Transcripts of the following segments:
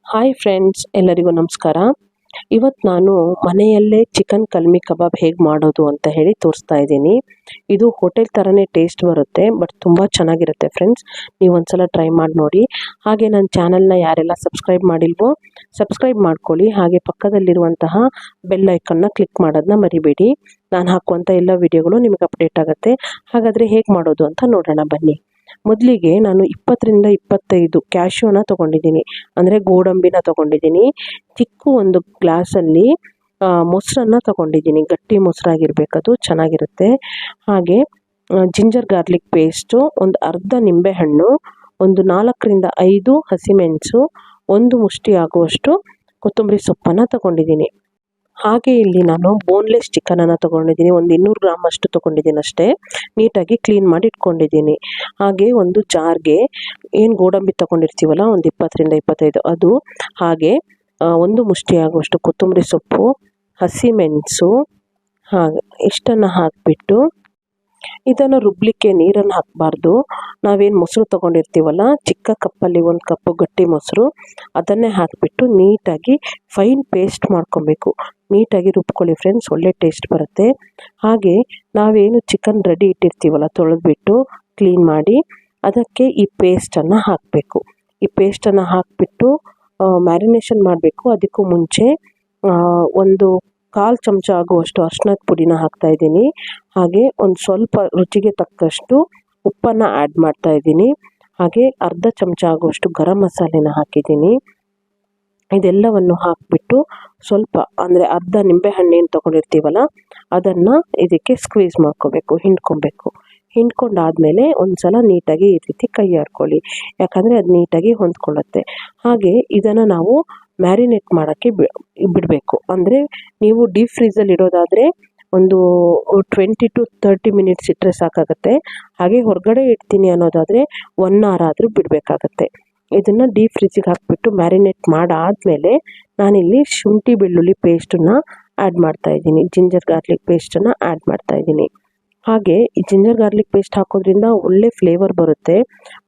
Hi friends, ಎಲ್ಲರಿಗೂ ನಮಸ್ಕಾರ. ಇವತ್ತು ನಾನು ಮನೆಯಲ್ಲೇ ಚಿಕನ್ ಕಲ್ಮಿ ಕಬಾಬ್ ಹೇಗೆ ಮಾಡೋದು ಅಂತ ಹೇಳಿ ತೋರಿಸ್ತಾ ಇದ್ದೀನಿ. ಇದು ಹೋಟೆಲ್ ಥರನೇ ಟೇಸ್ಟ್ ಬರುತ್ತೆ, ಬಟ್ ತುಂಬ ಚೆನ್ನಾಗಿರುತ್ತೆ ಫ್ರೆಂಡ್ಸ್. ನೀವು ಒಂದ್ಸಲ ಟ್ರೈ ಮಾಡಿ ನೋಡಿ. ಹಾಗೆ ನನ್ನ ಚಾನಲ್ನ ಯಾರೆಲ್ಲ ಸಬ್ಸ್ಕ್ರೈಬ್ ಮಾಡಿಲ್ವೋ ಸಬ್ಸ್ಕ್ರೈಬ್ ಮಾಡ್ಕೊಳ್ಳಿ. ಹಾಗೆ ಪಕ್ಕದಲ್ಲಿರುವಂತಹ ಬೆಲ್ ಐಕನ್ನ ಕ್ಲಿಕ್ ಮಾಡೋದನ್ನ ಮರಿಬೇಡಿ. ನಾನು ಹಾಕುವಂಥ ಎಲ್ಲ ವಿಡಿಯೋಗಳು ನಿಮಗೆ ಅಪ್ಡೇಟ್ ಆಗುತ್ತೆ. ಹಾಗಾದರೆ ಹೇಗೆ ಮಾಡೋದು ಅಂತ ನೋಡೋಣ ಬನ್ನಿ. ಮೊದಲಿಗೆ ನಾನು 20ರಿಂದ 25 ಕ್ಯಾಶ್ಯೂನ ತೊಗೊಂಡಿದ್ದೀನಿ, ಅಂದರೆ ಗೋಡಂಬಿನ ತೊಗೊಂಡಿದ್ದೀನಿ. ಚಿಕ್ಕ ಒಂದು ಗ್ಲಾಸಲ್ಲಿ ಮೊಸರನ್ನ ತೊಗೊಂಡಿದ್ದೀನಿ, ಗಟ್ಟಿ ಮೊಸರಾಗಿರ್ಬೇಕದು, ಚೆನ್ನಾಗಿರುತ್ತೆ. ಹಾಗೆ ಜಿಂಜರ್ ಗಾರ್ಲಿಕ್ ಪೇಸ್ಟು, ಒಂದು ಅರ್ಧ ನಿಂಬೆಹಣ್ಣು, ಒಂದು 4ರಿಂದ 5 ಹಸಿಮೆಣಸು, ಒಂದು ಮುಷ್ಟಿ ಆಗುವಷ್ಟು ಕೊತ್ತಂಬರಿ ಸೊಪ್ಪನ್ನು ತೊಗೊಂಡಿದ್ದೀನಿ. ಹಾಗೆ ಇಲ್ಲಿ ನಾನು ಬೋನ್ಲೆಸ್ ಚಿಕನನ್ನು ತೊಗೊಂಡಿದ್ದೀನಿ, ಒಂದು 200 ಗ್ರಾಮ್ ಅಷ್ಟು ತೊಗೊಂಡಿದ್ದೀನಿ ಅಷ್ಟೇ. ನೀಟಾಗಿ ಕ್ಲೀನ್ ಮಾಡಿ ಇಟ್ಕೊಂಡಿದ್ದೀನಿ. ಹಾಗೆ ಒಂದು ಜಾರ್ಗೆ ಏನು ಗೋಡಂಬಿ ತೊಗೊಂಡಿರ್ತೀವಲ್ಲ, ಒಂದು 20ರಿಂದ 25 ಅದು, ಹಾಗೆ ಒಂದು ಮುಷ್ಟಿ ಆಗುವಷ್ಟು ಕೊತ್ತಂಬರಿ ಸೊಪ್ಪು, ಹಸಿಮೆಣಸು, ಹಾಗೆ ಇಷ್ಟನ್ನು ಹಾಕಿಬಿಟ್ಟು ಇದನ್ನು ರುಬ್ಲಿಕ್ಕೆ ನೀರನ್ನು ಹಾಕಬಾರ್ದು. ನಾವೇನು ಮೊಸರು ತೊಗೊಂಡಿರ್ತೀವಲ್ಲ, ಚಿಕ್ಕ ಕಪ್ಪಲ್ಲಿ 1 ಕಪ್ಪು ಗಟ್ಟಿ ಮೊಸರು, ಅದನ್ನೇ ಹಾಕಿಬಿಟ್ಟು ನೀಟಾಗಿ ಫೈನ್ ಪೇಸ್ಟ್ ಮಾಡ್ಕೊಬೇಕು. ನೀಟಾಗಿ ರುಬ್ಕೊಳ್ಳಿ ಫ್ರೆಂಡ್ಸ್, ಒಳ್ಳೆ ಟೇಸ್ಟ್ ಬರುತ್ತೆ. ಹಾಗೆ ನಾವೇನು ಚಿಕನ್ ರೆಡಿ ಇಟ್ಟಿರ್ತೀವಲ್ಲ, ತೊಳೆದ್ಬಿಟ್ಟು ಕ್ಲೀನ್ ಮಾಡಿ, ಅದಕ್ಕೆ ಈ ಪೇಸ್ಟನ್ನು ಹಾಕಬೇಕು. ಈ ಪೇಸ್ಟನ್ನು ಹಾಕಿಬಿಟ್ಟು ಮ್ಯಾರಿನೇಷನ್ ಮಾಡಬೇಕು. ಅದಕ್ಕೂ ಮುಂಚೆ ಒಂದು 1/4 ಚಮಚ ಆಗುವಷ್ಟು ಅರಿಶಿಣದ ಪುಡಿನ ಹಾಕ್ತಾಯಿದ್ದೀನಿ. ಹಾಗೆ ಒಂದು ಸ್ವಲ್ಪ ರುಚಿಗೆ ತಕ್ಕಷ್ಟು ಉಪ್ಪನ್ನು ಆ್ಯಡ್ ಮಾಡ್ತಾಯಿದ್ದೀನಿ. ಹಾಗೆ ಅರ್ಧ ಚಮಚ ಆಗುವಷ್ಟು ಗರಂ ಮಸಾಲೆನ ಹಾಕಿದ್ದೀನಿ. ಇದೆಲ್ಲವನ್ನು ಹಾಕಿಬಿಟ್ಟು ಸ್ವಲ್ಪ, ಅಂದರೆ ಅರ್ಧ ನಿಂಬೆಹಣ್ಣೇನು ತೊಗೊಂಡಿರ್ತೀವಲ್ಲ ಅದನ್ನು ಇದಕ್ಕೆ ಸ್ಕ್ವೀಸ್ ಮಾಡ್ಕೋಬೇಕು, ಹಿಂಡ್ಕೊಬೇಕು. ಹಿಂಡ್ಕೊಂಡಾದಮೇಲೆ ಒಂದು ಸಲ ನೀಟಾಗಿ ಈ ರೀತಿ ಕೈ ಆಡ್ಕೊಳ್ಳಿ, ಯಾಕಂದರೆ ಅದು ನೀಟಾಗಿ ಹೊಂದ್ಕೊಳ್ಳುತ್ತೆ. ಹಾಗೆ ಇದನ್ನು ನಾವು ಮ್ಯಾರಿನೇಟ್ ಮಾಡೋಕ್ಕೆ ಬಿಡಬೇಕು. ಅಂದರೆ ನೀವು ಡೀಪ್ ಫ್ರೀಸಲ್ಲಿ ಇಡೋದಾದರೆ ಒಂದು 20 to 30 ಮಿನಿಟ್ಸ್ ಇಟ್ಟರೆ ಸಾಕಾಗುತ್ತೆ. ಹಾಗೆ ಹೊರಗಡೆ ಇಡ್ತೀನಿ ಅನ್ನೋದಾದರೆ 1 hour ಆದರೂ ಬಿಡಬೇಕಾಗತ್ತೆ. ಇದನ್ನು ಡೀಪ್ ಫ್ರಿಜ್ಜಿಗೆ ಹಾಕಿಬಿಟ್ಟು ಮ್ಯಾರಿನೇಟ್ ಮಾಡಾದಮೇಲೆ ನಾನಿಲ್ಲಿ ಶುಂಠಿ ಬೆಳ್ಳುಳ್ಳಿ ಪೇಸ್ಟನ್ನು ಆ್ಯಡ್ ಮಾಡ್ತಾಯಿದ್ದೀನಿ, ಜಿಂಜರ್ ಗಾರ್ಲಿಕ್ ಪೇಸ್ಟನ್ನು ಆ್ಯಡ್ ಮಾಡ್ತಾಯಿದ್ದೀನಿ. ಹಾಗೆ ಈ ಜಿಂಜರ್ ಗಾರ್ಲಿಕ್ ಪೇಸ್ಟ್ ಹಾಕೋದ್ರಿಂದ ಒಳ್ಳೆ ಫ್ಲೇವರ್ ಬರುತ್ತೆ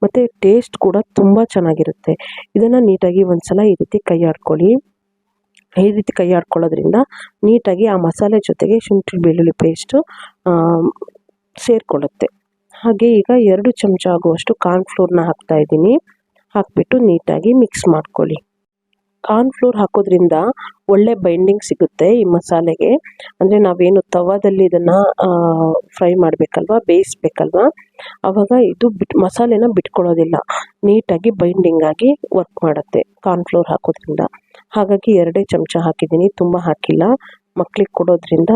ಮತ್ತು ಟೇಸ್ಟ್ ಕೂಡ ತುಂಬ ಚೆನ್ನಾಗಿರುತ್ತೆ. ಇದನ್ನು ನೀಟಾಗಿ ಒಂದು ಸಲ ಈ ರೀತಿ ಕೈ ಆಡ್ಕೊಳ್ಳಿ. ಈ ರೀತಿ ಕೈ ಆಡ್ಕೊಳ್ಳೋದ್ರಿಂದ ನೀಟಾಗಿ ಆ ಮಸಾಲೆ ಜೊತೆಗೆ ಶುಂಠಿ ಬೆಳ್ಳುಳ್ಳಿ ಪೇಸ್ಟು ಸೇರಿಕೊಳ್ಳುತ್ತೆ. ಹಾಗೆ ಈಗ 2 ಚಮಚ ಆಗುವಷ್ಟು ಕಾರ್ನ್ಫ್ಲೋರ್ನ ಹಾಕ್ತಾಯಿದ್ದೀನಿ. ಹಾಕಿಬಿಟ್ಟು ನೀಟಾಗಿ ಮಿಕ್ಸ್ ಮಾಡ್ಕೊಳ್ಳಿ. ಕಾರ್ನ್ಫ್ಲೋರ್ ಹಾಕೋದ್ರಿಂದ ಒಳ್ಳೆ ಬೈಂಡಿಂಗ್ ಸಿಗುತ್ತೆ ಈ ಮಸಾಲೆಗೆ. ಅಂದರೆ ನಾವೇನು ತವಾದಲ್ಲಿ ಇದನ್ನು ಫ್ರೈ ಮಾಡಬೇಕಲ್ವ, ಬೇಯಿಸ್ಬೇಕಲ್ವ, ಆವಾಗ ಇದು ಮಸಾಲೆನ ಬಿಟ್ಕೊಳ್ಳೋದಿಲ್ಲ, ನೀಟಾಗಿ ಬೈಂಡಿಂಗ್ ಆಗಿ ವರ್ಕ್ ಮಾಡುತ್ತೆ ಕಾರ್ನ್ಫ್ಲೋರ್ ಹಾಕೋದ್ರಿಂದ. ಹಾಗಾಗಿ 2 ಚಮಚ ಹಾಕಿದ್ದೀನಿ, ತುಂಬ ಹಾಕಿಲ್ಲ. ಮಕ್ಳಿಗೆ ಕೊಡೋದ್ರಿಂದ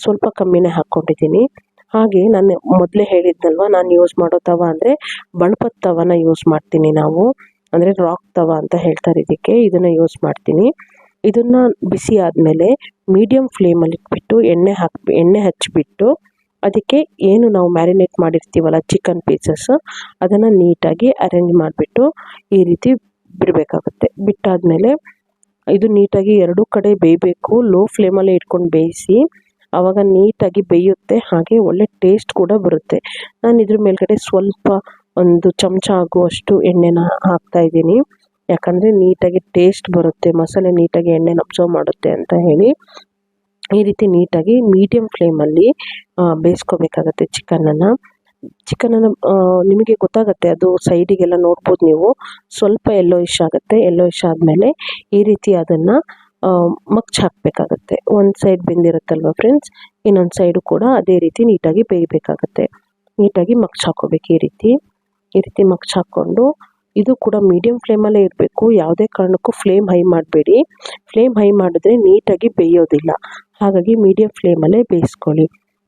ಸ್ವಲ್ಪ ಕಮ್ಮಿನೇ ಹಾಕ್ಕೊಂಡಿದ್ದೀನಿ. ಹಾಗೆ ನಾನು ಮೊದಲೇ ಹೇಳಿದ್ನಲ್ವ, ನಾನು ಯೂಸ್ ಮಾಡೋ ತವ ಅಂದರೆ ಬಣ್ಪದ ತವನ ಯೂಸ್ ಮಾಡ್ತೀನಿ ನಾವು, ಅಂದರೆ ರಾಕ್ ತವ ಅಂತ ಹೇಳ್ತಾರೆ ಇದಕ್ಕೆ. ಇದನ್ನು ಯೂಸ್ ಮಾಡ್ತೀನಿ. ಇದನ್ನು ಬಿಸಿ ಆದಮೇಲೆ ಮೀಡಿಯಮ್ ಫ್ಲೇಮಲ್ಲಿ ಇಟ್ಬಿಟ್ಟು ಎಣ್ಣೆ ಹಚ್ಚಿಬಿಟ್ಟು ಅದಕ್ಕೆ ಏನು ನಾವು ಮ್ಯಾರಿನೇಟ್ ಮಾಡಿರ್ತೀವಲ್ಲ ಚಿಕನ್ ಪೀಸಸ್, ಅದನ್ನು ನೀಟಾಗಿ ಅರೇಂಜ್ ಮಾಡಿಬಿಟ್ಟು ಈ ರೀತಿ ಬಿಡಬೇಕಾಗುತ್ತೆ. ಬಿಟ್ಟಾದಮೇಲೆ ಇದು ನೀಟಾಗಿ 2 ಕಡೆ ಬೇಯಬೇಕು. ಲೋ ಫ್ಲೇಮಲ್ಲೇ ಇಟ್ಕೊಂಡು ಬೇಯಿಸಿ, ಆವಾಗ ನೀಟಾಗಿ ಬೇಯುತ್ತೆ. ಹಾಗೆ ಒಳ್ಳೆ ಟೇಸ್ಟ್ ಕೂಡ ಬರುತ್ತೆ. ನಾನು ಇದ್ರ ಮೇಲ್ಗಡೆ ಸ್ವಲ್ಪ 1 ಚಮಚ ಆಗುವಷ್ಟು ಎಣ್ಣೆನ ಹಾಕ್ತಾಯಿದ್ದೀನಿ, ಯಾಕಂದರೆ ನೀಟಾಗಿ ಟೇಸ್ಟ್ ಬರುತ್ತೆ, ಮಸಾಲೆ ನೀಟಾಗಿ ಎಣ್ಣೆನ ಅಬ್ಸರ್ವ್ ಮಾಡುತ್ತೆ ಅಂತ ಹೇಳಿ. ಈ ರೀತಿ ನೀಟಾಗಿ ಮೀಡಿಯಮ್ ಫ್ಲೇಮಲ್ಲಿ ಬೇಯಿಸ್ಕೋಬೇಕಾಗತ್ತೆ ಚಿಕನನ್ನು. ನಿಮಗೆ ಗೊತ್ತಾಗುತ್ತೆ, ಅದು ಸೈಡಿಗೆಲ್ಲ ನೋಡ್ಬೋದು ನೀವು, ಸ್ವಲ್ಪ ಯೆಲ್ಲೋಯಿಶ್ ಆಗುತ್ತೆ. ಯೆಲ್ಲೋಯಿಶ್ ಆದಮೇಲೆ ಈ ರೀತಿ ಅದನ್ನು ಮಗ್ಚ್ ಹಾಕಬೇಕಾಗತ್ತೆ. ಒಂದು ಸೈಡ್ ಬೆಂದಿರುತ್ತಲ್ವ ಫ್ರೆಂಡ್ಸ್, ಇನ್ನೊಂದು ಸೈಡು ಕೂಡ ಅದೇ ರೀತಿ ನೀಟಾಗಿ ಬೇಯಬೇಕಾಗತ್ತೆ. ನೀಟಾಗಿ ಮಗ್ಚ್ ಹಾಕೋಬೇಕು. ಈ ರೀತಿ ಮಗ್ಚ್ ಹಾಕ್ಕೊಂಡು ಇದು ಕೂಡ ಮೀಡಿಯಮ್ ಫ್ಲೇಮಲ್ಲೇ ಇರಬೇಕು. ಯಾವುದೇ ಕಾರಣಕ್ಕೂ ಫ್ಲೇಮ್ ಹೈ ಮಾಡಬೇಡಿ. ಫ್ಲೇಮ್ ಹೈ ಮಾಡಿದ್ರೆ ನೀಟಾಗಿ ಬೇಯೋದಿಲ್ಲ. ಹಾಗಾಗಿ ಮೀಡಿಯಮ್ ಫ್ಲೇಮಲ್ಲೇ ಬೇಯಿಸ್ಕೊಳ್ಳಿ.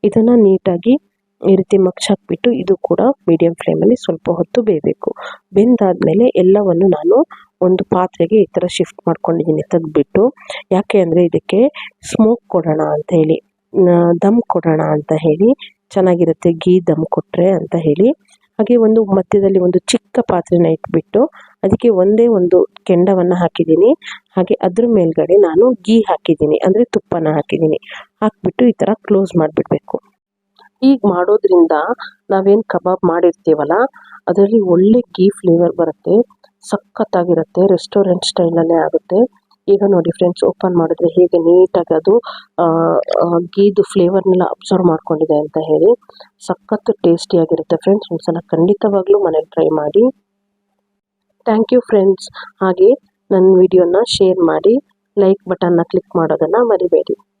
ಇದನ್ನು ನೀಟಾಗಿ ಈ ರೀತಿ ಮಗ್ಚ್ ಹಾಕಿಬಿಟ್ಟು ಇದು ಕೂಡ ಮೀಡಿಯಮ್ ಫ್ಲೇಮಲ್ಲಿ ಸ್ವಲ್ಪ ಹೊತ್ತು ಬೇಯಬೇಕು. ಬೆಂದಾದಮೇಲೆ ಎಲ್ಲವನ್ನು ನಾನು ಒಂದು ಪಾತ್ರೆಗೆ ಈ ಥರ ಶಿಫ್ಟ್ ಮಾಡ್ಕೊಂಡಿದ್ದೀನಿ ತೆಗೆದ್ಬಿಟ್ಟು. ಯಾಕೆ ಅಂದರೆ ಇದಕ್ಕೆ ಸ್ಮೋಕ್ ಕೊಡೋಣ ಅಂತ ಹೇಳಿ, ದಮ್ ಕೊಡೋಣ ಅಂತ ಹೇಳಿ, ಚೆನ್ನಾಗಿರುತ್ತೆ ಗೀ ದಮ್ ಕೊಟ್ಟರೆ ಅಂತ ಹೇಳಿ. ಹಾಗೆ ಒಂದು ಮಧ್ಯದಲ್ಲಿ ಒಂದು ಚಿಕ್ಕ ಪಾತ್ರೆನ ಇಟ್ಬಿಟ್ಟು ಅದಕ್ಕೆ ಒಂದೇ ಒಂದು ಕೆಂಡವನ್ನು ಹಾಕಿದ್ದೀನಿ. ಹಾಗೆ ಅದ್ರ ಮೇಲ್ಗಡೆ ನಾನು ಗೀ ಹಾಕಿದ್ದೀನಿ, ಅಂದರೆ ತುಪ್ಪನ ಹಾಕಿದ್ದೀನಿ. ಹಾಕಿಬಿಟ್ಟು ಈ ಥರ ಕ್ಲೋಸ್ ಮಾಡಿಬಿಡಬೇಕು. ಈಗ ಮಾಡೋದ್ರಿಂದ ನಾವೇನು ಕಬಾಬ್ ಮಾಡಿರ್ತೀವಲ್ಲ ಅದರಲ್ಲಿ ಒಳ್ಳೆ ಗೀ ಫ್ಲೇವರ್ ಬರುತ್ತೆ. ಸಖತ್ತಾಗಿರುತ್ತೆ, ರೆಸ್ಟೋರೆಂಟ್ ಸ್ಟೈಲಲ್ಲೇ ಆಗುತ್ತೆ. ಈಗ ನೋಡಿ ಫ್ರೆಂಡ್ಸ್, ಓಪನ್ ಮಾಡಿದ್ರೆ ಹೇಗೆ ನೀಟಾಗಿ ಅದು ಗೀದು ಫ್ಲೇವರ್ನೆಲ್ಲ ಅಬ್ಸರ್ವ್ ಮಾಡ್ಕೊಂಡಿದೆ ಅಂತ ಹೇಳಿ. ಸಖತ್ತು ಟೇಸ್ಟಿಯಾಗಿರುತ್ತೆ ಫ್ರೆಂಡ್ಸ್. ಒಂದ್ಸಲ ಖಂಡಿತವಾಗ್ಲೂ ಮನೇಲಿ ಟ್ರೈ ಮಾಡಿ. Thank you friends. ಹಾಗೆ ನನ್ನ ವಿಡಿಯೋನ ಶೇರ್ ಮಾಡಿ, ಲೈಕ್ ಬಟನ್ನ ಕ್ಲಿಕ್ ಮಾಡೋದನ್ನು ಮರಿಬೇಡಿ.